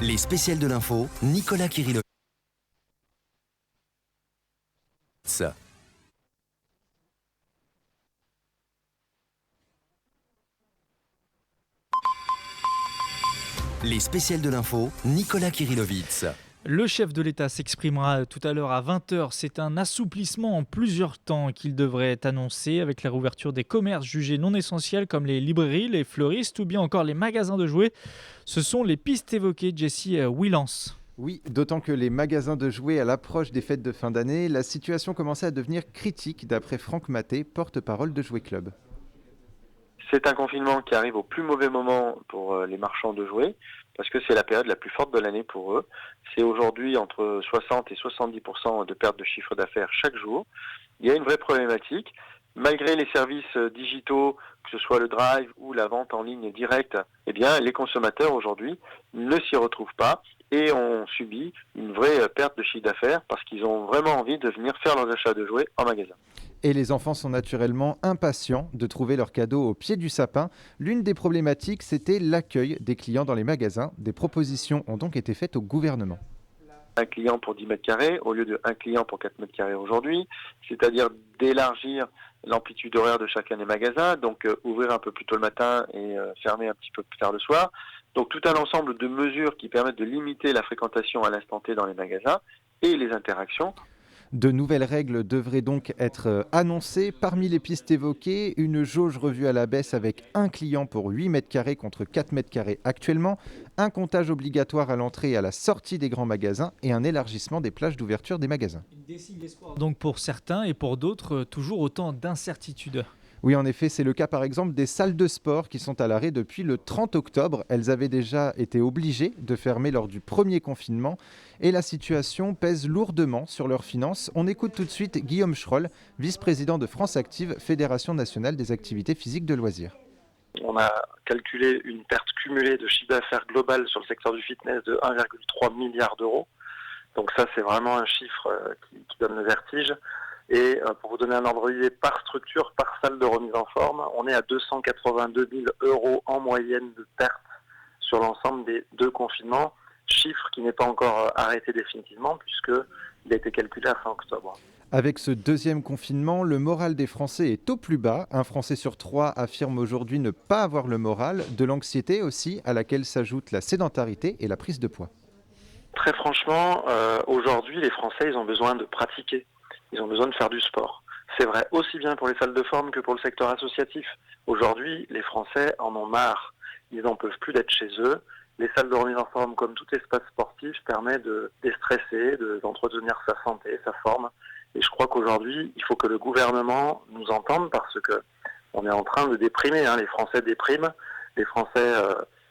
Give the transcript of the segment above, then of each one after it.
Les spéciales de l'info, Nicolas Kirillovitz. Les spéciales de l'info, Nicolas Kirillovitz. Le chef de l'État s'exprimera tout à l'heure à 20h. C'est un assouplissement en plusieurs temps qu'il devrait annoncer avec la réouverture des commerces jugés non essentiels comme les librairies, les fleuristes ou bien encore les magasins de jouets. Ce sont les pistes évoquées, Jessie Willans. Oui, d'autant que les magasins de jouets à l'approche des fêtes de fin d'année, la situation commençait à devenir critique d'après Franck Maté, porte-parole de Jouet Club. C'est un confinement qui arrive au plus mauvais moment pour les marchands de jouets, parce que c'est la période la plus forte de l'année pour eux. C'est aujourd'hui entre 60 et 70% de perte de chiffre d'affaires chaque jour. Il y a une vraie problématique. Malgré les services digitaux, que ce soit le drive ou la vente en ligne directe, eh bien, les consommateurs aujourd'hui ne s'y retrouvent pas et ont subi une vraie perte de chiffre d'affaires parce qu'ils ont vraiment envie de venir faire leurs achats de jouets en magasin. Et les enfants sont naturellement impatients de trouver leurs cadeaux au pied du sapin. L'une des problématiques, c'était l'accueil des clients dans les magasins. Des propositions ont donc été faites au gouvernement. Un client pour 10 mètres carrés au lieu de un client pour 4 mètres carrés aujourd'hui, c'est-à-dire d'élargir l'amplitude horaire de chacun des magasins, donc ouvrir un peu plus tôt le matin et fermer un petit peu plus tard le soir. Donc tout un ensemble de mesures qui permettent de limiter la fréquentation à l'instant T dans les magasins et les interactions. De nouvelles règles devraient donc être annoncées. Parmi les pistes évoquées, une jauge revue à la baisse avec un client pour 8 mètres carrés contre 4 mètres carrés actuellement, un comptage obligatoire à l'entrée et à la sortie des grands magasins et un élargissement des plages d'ouverture des magasins. Donc pour certains et pour d'autres, toujours autant d'incertitudes. Oui, en effet, c'est le cas par exemple des salles de sport qui sont à l'arrêt depuis le 30 octobre. Elles avaient déjà été obligées de fermer lors du premier confinement et la situation pèse lourdement sur leurs finances. On écoute tout de suite Guillaume Schroll, vice-président de France Active, Fédération nationale des activités physiques de loisirs. On a calculé une perte cumulée de chiffre d'affaires global sur le secteur du fitness de 1,3 milliard d'euros. Donc ça, c'est vraiment un chiffre qui donne le vertige. Et pour vous donner un ordre d'idée, par structure, par salle de remise en forme, on est à 282 000 € en moyenne de perte sur l'ensemble des deux confinements, chiffre qui n'est pas encore arrêté définitivement puisqu'il a été calculé à fin octobre. Avec ce deuxième confinement, le moral des Français est au plus bas. Un Français sur 3 affirme aujourd'hui ne pas avoir le moral, de l'anxiété aussi, à laquelle s'ajoute la sédentarité et la prise de poids. Très franchement, aujourd'hui, les Français, ils ont besoin de pratiquer. Ils ont besoin de faire du sport. C'est vrai aussi bien pour les salles de forme que pour le secteur associatif. Aujourd'hui, les Français en ont marre. Ils n'en peuvent plus d'être chez eux. Les salles de remise en forme, comme tout espace sportif, permet de déstresser, d'entretenir sa santé, sa forme. Et je crois qu'aujourd'hui, il faut que le gouvernement nous entende parce que on est en train de déprimer. Les Français dépriment, les Français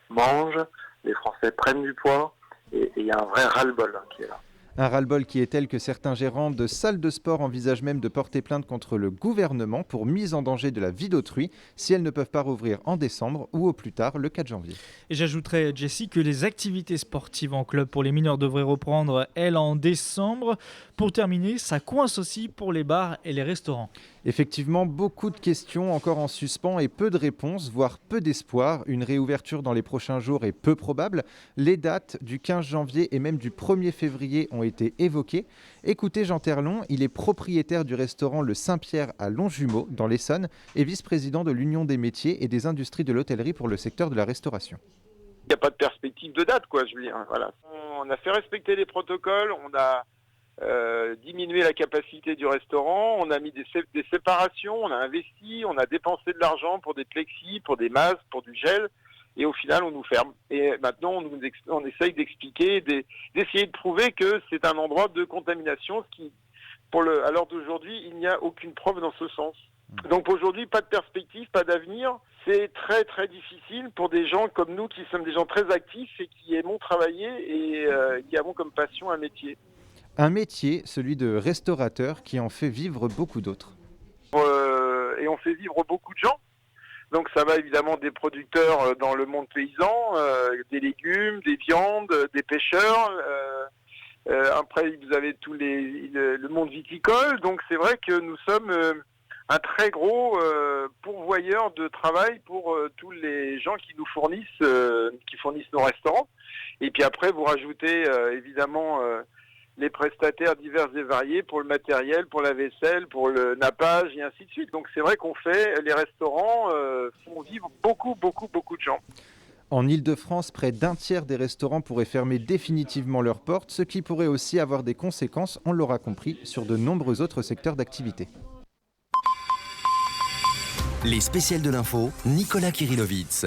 mangent, les Français prennent du poids. Et il y a un vrai ras-le-bol qui est là. Un ras-le-bol qui est tel que certains gérants de salles de sport envisagent même de porter plainte contre le gouvernement pour mise en danger de la vie d'autrui si elles ne peuvent pas rouvrir en décembre ou au plus tard le 4 janvier. Et j'ajouterais, Jessie, que les activités sportives en club pour les mineurs devraient reprendre, elles, en décembre. Pour terminer, ça coince aussi pour les bars et les restaurants. Effectivement, beaucoup de questions encore en suspens et peu de réponses, voire peu d'espoir. Une réouverture dans les prochains jours est peu probable. Les dates du 15 janvier et même du 1er février ont été évoquées. Écoutez Jean Terlon, il est propriétaire du restaurant Le Saint-Pierre à Longjumeau, dans l'Essonne, et vice-président de l'Union des métiers et des industries de l'hôtellerie pour le secteur de la restauration. Il n'y a pas de perspective de date, quoi, je veux dire. Voilà. On a fait respecter les protocoles, on a diminué la capacité du restaurant, on a mis des séparations, on a investi, on a dépensé de l'argent pour des plexis, pour des masques, pour du gel, et au final on nous ferme. Et maintenant on essaye d'expliquer, d'essayer de prouver que c'est un endroit de contamination, ce qui, à l'heure d'aujourd'hui, il n'y a aucune preuve dans ce sens. Donc aujourd'hui, pas de perspective, pas d'avenir. C'est très très difficile pour des gens comme nous qui sommes des gens très actifs et qui aimons travailler et qui avons comme passion un métier. Un métier, celui de restaurateur, qui en fait vivre beaucoup d'autres. Et on fait vivre beaucoup de gens. Donc ça va évidemment des producteurs dans le monde paysan, des légumes, des viandes, des pêcheurs. Après, vous avez le monde viticole. Donc c'est vrai que nous sommes un très gros pourvoyeur de travail pour tous les gens qui nous fournissent nos restaurants. Et puis après, vous rajoutez évidemment les prestataires divers et variés pour le matériel, pour la vaisselle, pour le nappage et ainsi de suite. Donc c'est vrai les restaurants font vivre beaucoup de gens. En Île-de-France, près d'un tiers des restaurants pourraient fermer définitivement leurs portes, ce qui pourrait aussi avoir des conséquences, on l'aura compris, sur de nombreux autres secteurs d'activité. Les spéciales de l'info, Nicolas Kirillovitz.